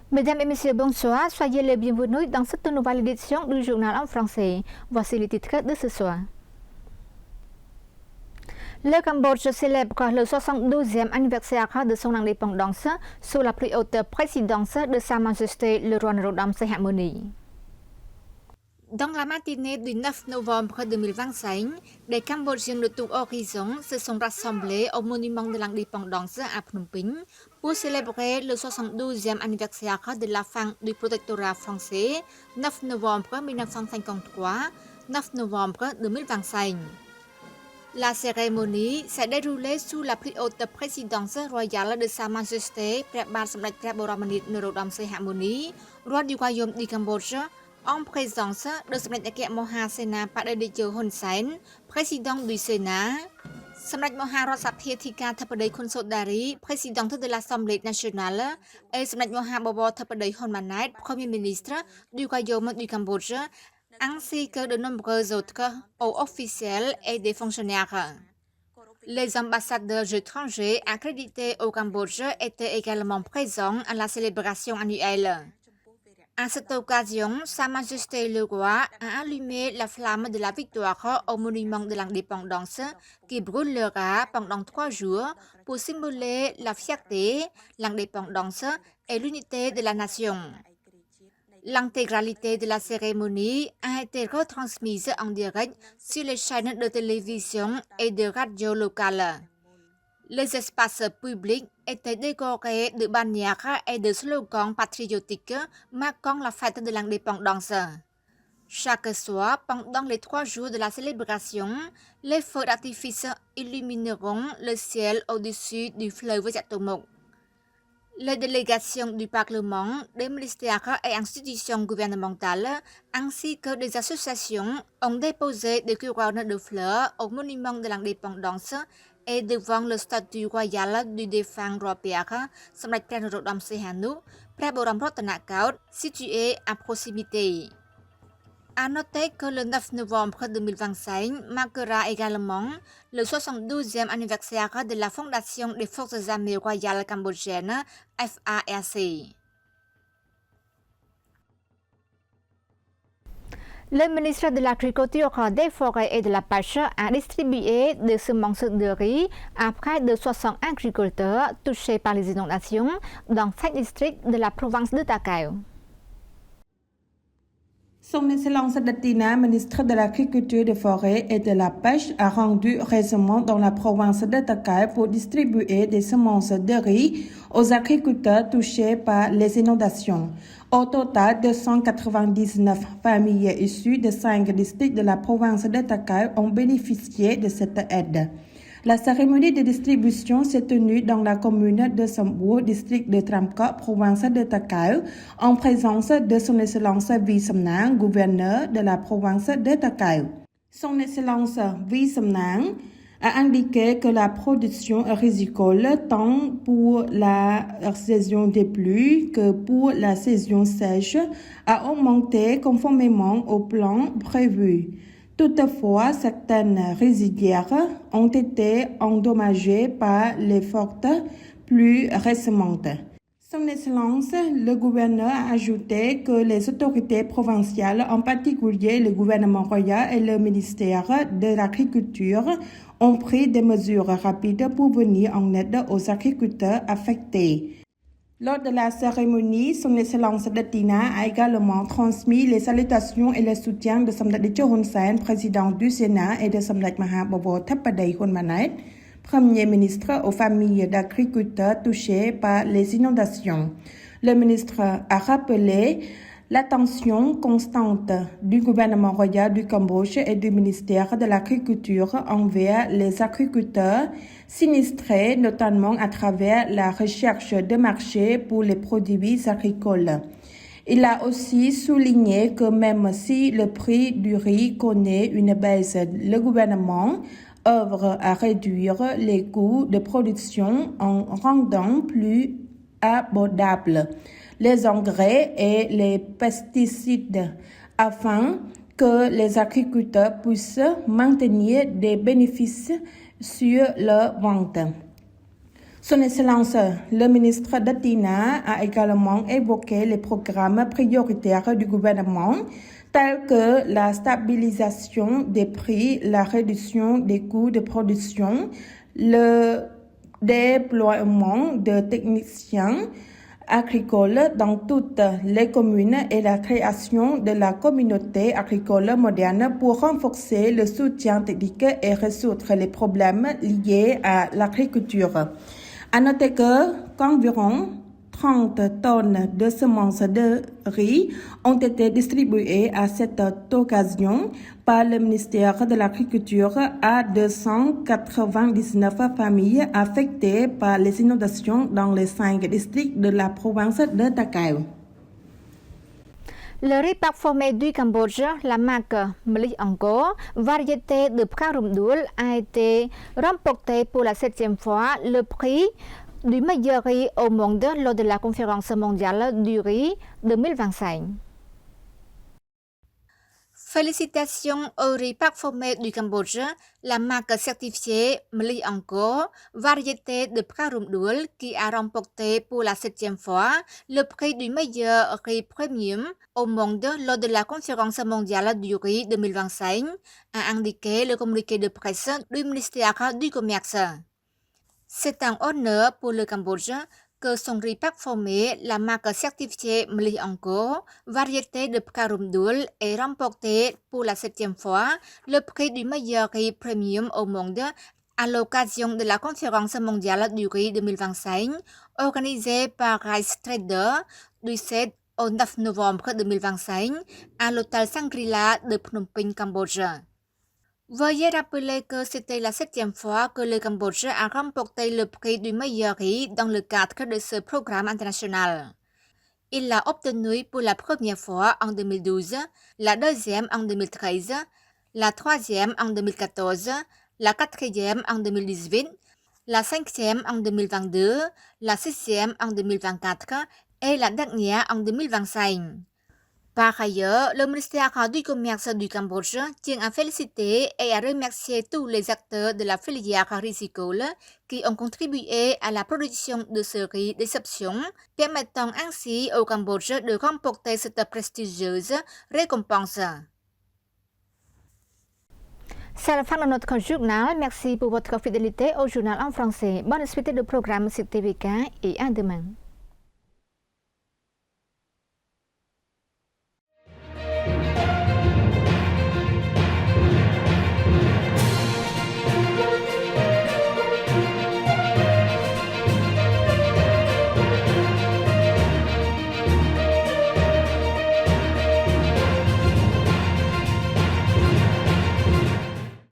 Mesdames et messieurs, bonsoir. Soyez les bienvenus dans cette nouvelle édition du journal en français. Voici les titres de ce soir. Le Cambodge célèbre le 72e anniversaire de son indépendance sous la plus haute présidence de Sa Majesté le roi Norodom Sihamoni. Dans la matinée du 9 novembre 2025, des Cambodgiens de tout horizon se sont rassemblés au monument de l'indépendance à Phnom Penh pour célébrer le 72e anniversaire de la fin du protectorat français, 9 novembre 1953, 9 novembre 2025. La cérémonie s'est déroulée sous la plus haute présidence royale de Sa Majestéព្រះបរមនាថ Norodom Sihamoni, roi du royaume du Cambodge, en présence de Samdech Nek Moha Sena Padadityo Hun Sen, président du Sénat, Samdech Moha Ratsaphethika Thapadei Khun Sodari, présidente de l'Assemblée nationale, et Samdech Moha Bobo Thapadei Hun Manet, premier ministre du royaume du Cambodge, ainsi que de nombreux autres hauts officiels et des fonctionnaires. Les ambassadeurs étrangers accrédités au Cambodge étaient également présents à la célébration annuelle. À cette occasion, Sa Majesté le roi a allumé la flamme de la victoire au monument de l'indépendance qui brûlera pendant 3 jours pour simuler la fierté, l'indépendance et l'unité de la nation. L'intégralité de la cérémonie a été retransmise en direct sur les chaînes de télévision et de radio locales. Les espaces publics étaient décorés de bannières et de slogans patriotiques marquant la fête de l'indépendance. Chaque soir, pendant les 3 jours de la célébration, les feux d'artifice illumineront le ciel au-dessus du fleuve Yatomok. Les délégations du Parlement, des ministères et institutions gouvernementales, ainsi que des associations, ont déposé des couronnes de fleurs au monument de l'indépendance et devant le statue royal du défunt roi Pierre, Samdechព្រះ Norodom Sihanouk,ព្រះបរមរតនកោដ្ឋ situé à proximité. À noter que le 9 novembre 2025 marquera également le 72e anniversaire de la fondation des Forces armées royales cambodgiennes, FARC. Le ministre de l'Agriculture, des Forêts et de la Pêche a distribué des semences de riz à près de 60 agriculteurs touchés par les inondations dans 5 districts de la province de Ta Keo. Son Excellence Datina, ministre de l'Agriculture, des Forêts et de la Pêche, a rendu récemment dans la province de Ta Keo pour distribuer des semences de riz aux agriculteurs touchés par les inondations. Au total, 299 familles issues de 5 districts de la province de Ta Keo ont bénéficié de cette aide. La cérémonie de distribution s'est tenue dans la commune de Sambou, district de Tramka, province de Ta Keo, en présence de Son Excellence V. Samnang, gouverneur de la province de Ta Keo. Son Excellence V. Samnang a indiqué que la production rizicole, tant pour la saison des pluies que pour la saison sèche, a augmenté conformément au plan prévu. Toutefois, certaines rizières ont été endommagées par les fortes pluies récemment. Son Excellence, le gouverneur a ajouté que les autorités provinciales, en particulier le gouvernement royal et le ministère de l'Agriculture, ont pris des mesures rapides pour venir en aide aux agriculteurs affectés. Lors de la cérémonie, Son Excellence Datina a également transmis les salutations et le soutien de Samdech Dityo Hun Sen, président du Sénat, et de Samdech Maha Bobo Thapadei Hun Manet, premier ministre aux familles d'agriculteurs touchés par les inondations. Le ministre a rappelé l'attention constante du gouvernement royal du Cambodge et du ministère de l'Agriculture envers les agriculteurs sinistrés, notamment à travers la recherche de marché pour les produits agricoles. Il a aussi souligné que même si le prix du riz connaît une baisse, le gouvernement œuvre à réduire les coûts de production en rendant plus abordables les engrais et les pesticides afin que les agriculteurs puissent maintenir des bénéfices sur leur vente. Son Excellence, le ministre Datina a également évoqué les programmes prioritaires du gouvernement tels que la stabilisation des prix, la réduction des coûts de production, le déploiement de techniciens agricoles dans toutes les communes et la création de la communauté agricole moderne pour renforcer le soutien technique et résoudre les problèmes liés à l'agriculture. À noter qu'environ 30 tonnes de semences de riz ont été distribuées à cette occasion par le ministère de l'Agriculture à 299 familles affectées par les inondations dans les 5 districts de la province de Takao. Le riz parfumé du Cambodge, la marque Mli Angkor, variété de Pkarumdul, a été remporté pour la 7e fois le prix du meilleur riz au monde lors de la conférence mondiale du riz 2025. Félicitations au riz parfumé du Cambodge, la marque certifiée Mli Angkor, variété de Pkarumdul, qui a remporté pour la 7e fois le prix du meilleur riz premium au monde lors de la conférence mondiale du riz 2025, a indiqué le communiqué de presse du ministère du Commerce. C'est un honneur pour le Cambodge que son riz parfumé, la marque certifiée Mli Angkor, variété de Pkarumdul, ait remporté pour la 7e fois le prix du meilleur riz premium au monde à l'occasion de la conférence mondiale du riz 2025 organisée par Rice Trader du 7 au 9 novembre 2025 à l'hôtel Shangri-La de Phnom Penh, Cambodge. Veuillez rappeler que c'était la 7e fois que le Cambodge a remporté le prix du meilleur riz dans le cadre de ce programme international. Il l'a obtenu pour la première fois en 2012, la deuxième en 2013, la troisième en 2014, la quatrième en 2018, la cinquième en 2022, la sixième en 2024 et la dernière en 2025. Par ailleurs, le ministère du Commerce du Cambodge tient à féliciter et à remercier tous les acteurs de la filière risicole qui ont contribué à la production de ce riz d'exception, permettant ainsi au Cambodge de remporter cette prestigieuse récompense. C'est la fin de notre journal. Merci pour votre fidélité au journal en français. Bonne suite de programme sur TVK et à demain.